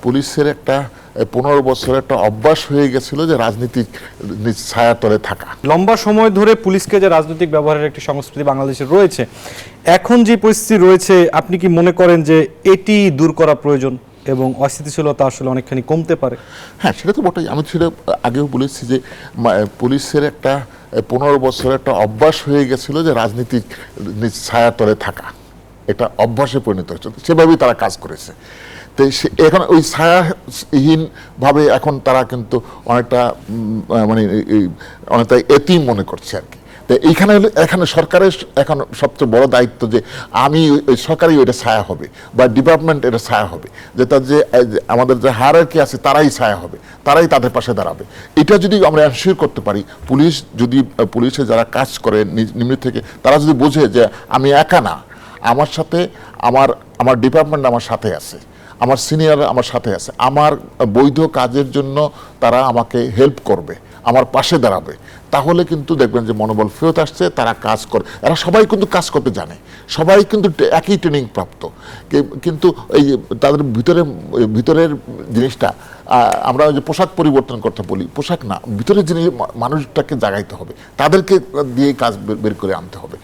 পুলিশের একটা 15 বছরের একটা অভ্যাস হয়ে গেছিল যে রাজনীতিক ছায়াতলে থাকা। লম্বা সময় ধরে পুলিশকে যে রাজনৈতিক ব্যবহারের একটি সংস্কৃতি বাংলাদেশে রয়েছে, এখন যে পরিস্থিতি রয়েছে আপনি কি মনে করেন যে এটি দূর করা প্রয়োজন এবং অস্থিতিশীলতা আসলে অনেকখানি কমতে পারে? হ্যাঁ, সেটা তো বটেই। আমি সেটা আগেও বলেছি যে পুলিশের একটা 15 বছরের একটা অভ্যাস হয়ে গেছিল যে রাজনীতিক ছায়াতলে থাকা, এটা অভ্যাসে পরিণত হয়েছে, সেভাবেই তারা কাজ করেছে। তো এখন ওই ছায়াহীন ভাবে এখন তারা কিন্তু অনেকটা মানে অনেকটা এতিম মনে করছে আর কি। তো এইখানে হলো, এখানে সরকারের এখন সবচেয়ে বড় দায়িত্ব যে আমি ওই সরকারই ওইটা ছায়া হবে বা ডিপার্টমেন্ট এটা ছায়া হবে, যে তার যে আমাদের যে হায়ারার্কি আছে তারাই ছায়া হবে, তারাই তাদের পাশে দাঁড়াবে। এটা যদি আমরা এনশিওর করতে পারি, পুলিশ যদি পুলিশে যারা কাজ করে নিম্ন থেকে তারা যদি বোঝে যে আমি একা না, আমার সাথে আমার ডিপার্টমেন্ট আমার সাথে আছে, আমার সিনিয়র আমার সাথে আছে, আমার বৈধ কাজের জন্য তারা আমাকে হেল্প করবে, আমার পাশে দাঁড়াবে, তাহলে কিন্তু দেখবেন যে মনোবল ফেরত আসছে, তারা কাজ করে। এরা সবাই কিন্তু কাজ করতে জানে, সবাই কিন্তু একই ট্রেনিং প্রাপ্ত, কিন্তু এই তাদের ভিতরের জিনিসটা আমরা যে পোশাক পরিবর্তন করতে বলি, পোশাক না, ভিতরের জিনিস মানুষটাকে জাগাইতে হবে, তাদেরকে দিয়ে কাজ বের করে আনতে হবে।